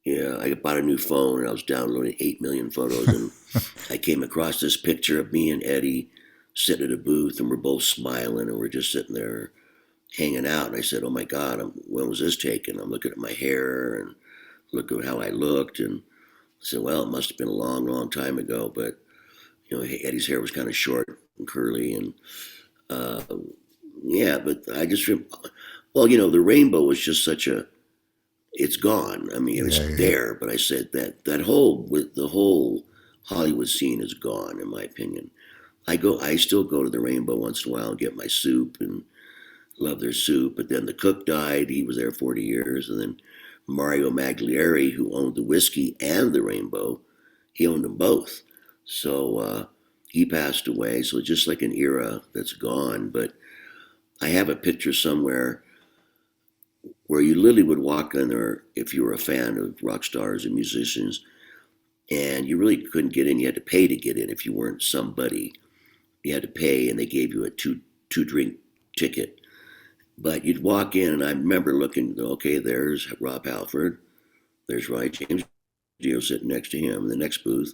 Yeah, I bought a new phone and I was downloading 8 million photos, and I came across this picture of me and Eddie sitting at a booth, and we're both smiling, and we're just sitting there hanging out. And I said, "Oh my God, when was this taken?" I'm looking at my hair and look at how I looked, and I said, "Well, it must have been a long, long time ago." But Eddie's hair was kind of short and curly, and uh, yeah. But well, the rainbow was just such a. It's gone. I mean, Yeah, it's yeah. there, but I said that whole with the whole Hollywood scene is gone, in my opinion. I still go to the Rainbow once in a while and get my soup and love their soup. But then the cook died. He was there 40 years. And then Mario Maglieri, who owned the Whiskey and the Rainbow, he owned them both. So he passed away. So it's just like an era that's gone. But I have a picture somewhere where you literally would walk in there if you were a fan of rock stars and musicians, and you really couldn't get in. You had to pay to get in if you weren't somebody. You had to pay, and they gave you a two drink ticket. But you'd walk in, and I remember looking. Okay, there's Rob Halford. There's Roy James Dio sitting next to him in the next booth.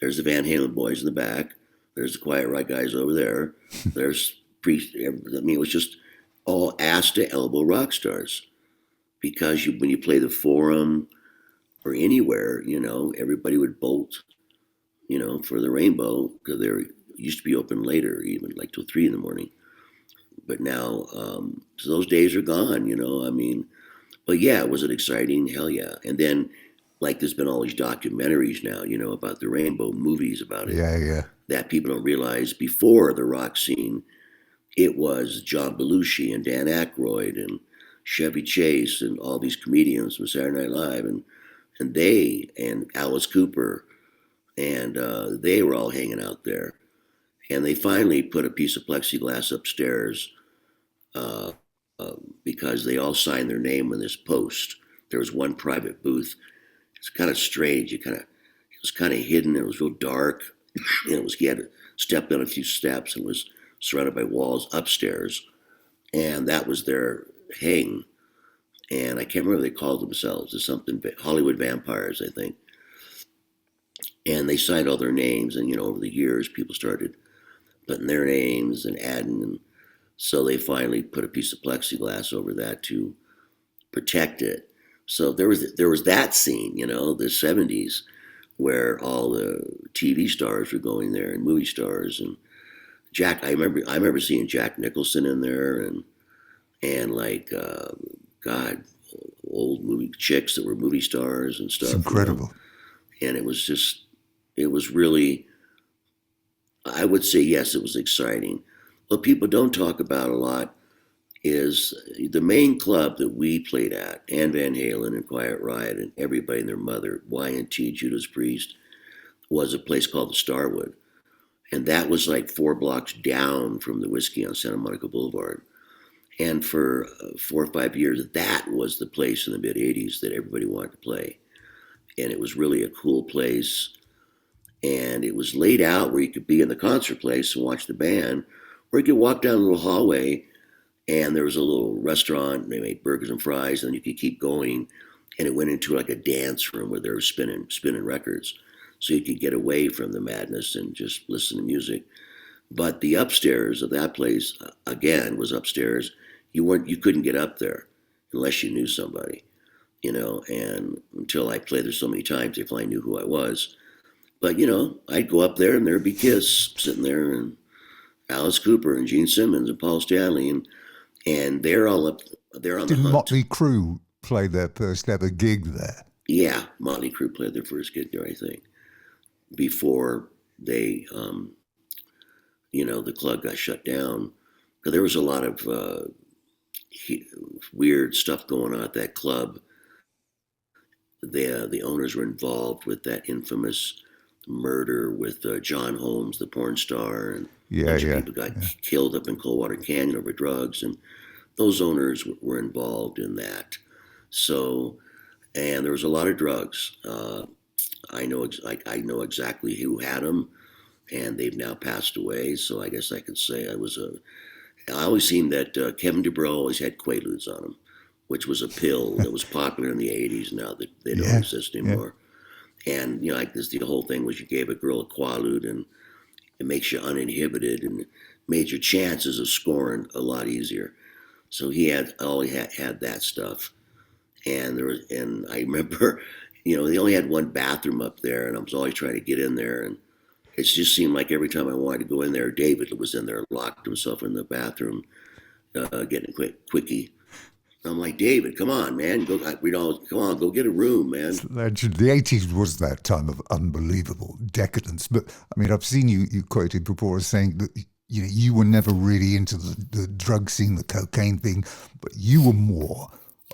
There's the Van Halen boys in the back. There's the Quiet Riot guys over there. There's Priest. I mean, it was just all ass to elbow rock stars, because when you play the Forum or anywhere, everybody would bolt, for the Rainbow, because they used to be open later, even like till 3 in the morning. But now, so those days are gone. I mean, but yeah, was it exciting? Hell yeah! And then, like, there's been all these documentaries now, about the Rainbow, movies about it, Yeah, yeah. that people don't realize. Before the rock scene, it was John Belushi and Dan Aykroyd and Chevy Chase and all these comedians from Saturday Night Live, and they and Alice Cooper, and they were all hanging out there. And they finally put a piece of plexiglass upstairs, uh, uh, because they all signed their name on this post. There was one private booth. It's kind of strange. It was kind of hidden. It was real dark. And he had to step down a few steps and was surrounded by walls upstairs. And that was their hang. And I can't remember what they called themselves. It's something Hollywood Vampires, I think. And they signed all their names. And over the years, people started putting their names and adding. And so they finally put a piece of plexiglass over that to protect it. So there was that scene, the '70s, where all the TV stars were going there and movie stars, and I remember seeing Jack Nicholson in there, and like God, old movie chicks that were movie stars and It's stuff. incredible. And it was really, I would say, yes, it was exciting. What people don't talk about a lot is the main club that we played at, and Van Halen and Quiet Riot and everybody and their mother, Y&T, Judas Priest, was a place called the Starwood. And that was like 4 blocks down from the Whiskey on Santa Monica Boulevard. And for 4 or 5 years, that was the place in the mid '80s that everybody wanted to play. And it was really a cool place. And it was laid out where you could be in the concert place and watch the band, or you could walk down a little hallway, and there was a little restaurant, and they made burgers and fries, and you could keep going. And it went into like a dance room where they were spinning records. So you could get away from the madness and just listen to music. But the upstairs of that place, again, was upstairs. You couldn't get up there unless you knew somebody, and until I played there so many times, they finally knew who I was. But, I'd go up there and there'd be Kiss sitting there, and Alice Cooper and Gene Simmons and Paul Stanley, and they're all up, they're on the Didn't hunt. Motley Crue play their first ever gig there? Yeah, Motley Crue played their first gig there, I think, before they, the club got shut down. Because there was a lot of weird stuff going on at that club. The owners were involved with that infamous murder with John Holmes, the porn star, and a Yeah, bunch of yeah, people got yeah. killed up in Coldwater Canyon over drugs, and those owners were involved in that. So, and there was a lot of drugs. I know exactly who had them, and they've now passed away. So I guess I could say I was a. I always seen that Kevin DuBrow always had Quaaludes on him. which was a pill that was popular in the 80s. Now that they don't Yeah, exist yeah. anymore. And, like this, the whole thing was you gave a girl a Quaalude and it makes you uninhibited and made your chances of scoring a lot easier. So he had always had that stuff. And I remember, they only had one bathroom up there, and I was always trying to get in there, and it just seemed like every time I wanted to go in there, David was in there, locked himself in the bathroom, getting a quickie. I'm like, David, come on, man, go. Come on, go get a room, man. It's legend. The 80s was that time of unbelievable decadence. But I mean, I've seen you quoted before as saying that you were never really into the drug scene, the cocaine thing, but you were more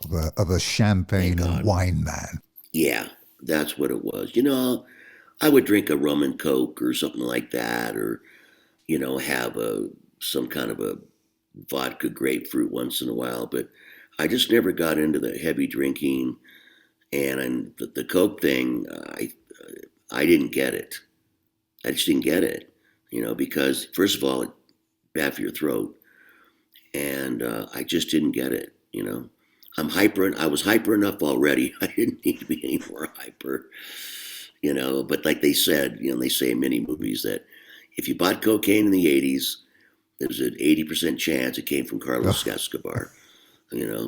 of a Thank champagne and God. wine man. Yeah, that's what it was. I would drink a rum and coke or something like that, or have some kind of a vodka grapefruit once in a while. But I just never got into the heavy drinking, and the coke thing. I didn't get it. I just didn't get it. Because first of all, it's bad for your throat, and I just didn't get it. I'm hyper. I was hyper enough already. I didn't need to be any more hyper. But like they said, they say in many movies that if you bought cocaine in the 80s, there's an 80% chance it came from Carlos Ugh. Escobar,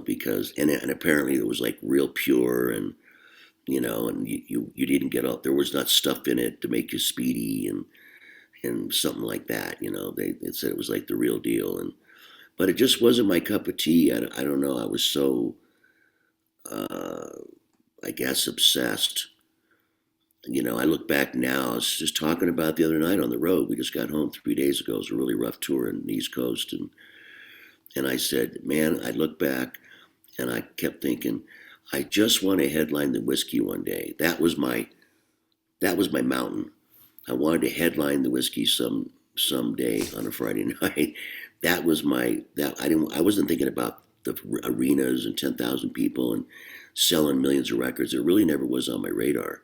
because, and apparently it was like real pure and you didn't get out, there was not stuff in it to make you speedy and something like that. They said it was like the real deal. But it just wasn't my cup of tea. I don't know. I was so, uh, I guess, obsessed. I look back now. I was just talking about the other night on the road. We just got home 3 days ago. It was a really rough tour in the East Coast, and I said, man, I look back, and I kept thinking, I just want to headline the whiskey one day. That was my mountain. I wanted to headline the whiskey someday on a Friday night. That was that I wasn't thinking about the arenas and 10,000 people and selling millions of records. It really never was on my radar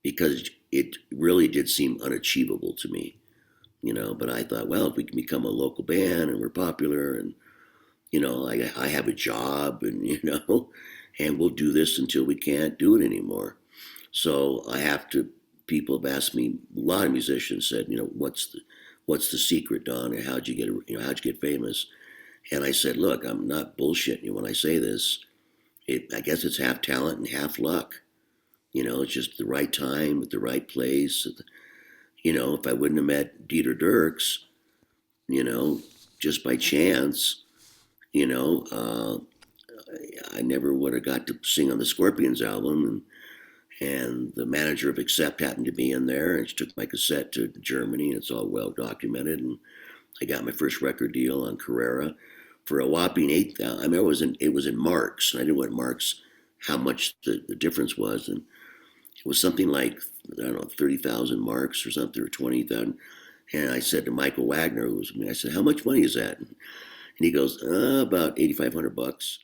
because it really did seem unachievable to me. But I thought, well, if we can become a local band and we're popular and I have a job and and we'll do this until we can't do it anymore. So I have to. People have asked me. A lot of musicians said, what's the secret, Don? And how'd you get famous? And I said, look, I'm not bullshitting you when I say this. I guess it's half talent and half luck. It's just the right time at the right place. If I wouldn't have met Dieter Dirks, you know, just by chance, you know, uh, I never would have got to sing on the Scorpions album, and the manager of Accept happened to be in there, and she took my cassette to Germany, and it's all well documented. And I got my first record deal on Carrera for a whopping 8,000. I remember it was in marks, and I didn't know what marks, how much the difference was, and it was something like I don't know 30,000 marks or something or 20,000. And I said to Michael Wagner, who was with me, I said, "How much money is that?" And he goes, "About $8,500."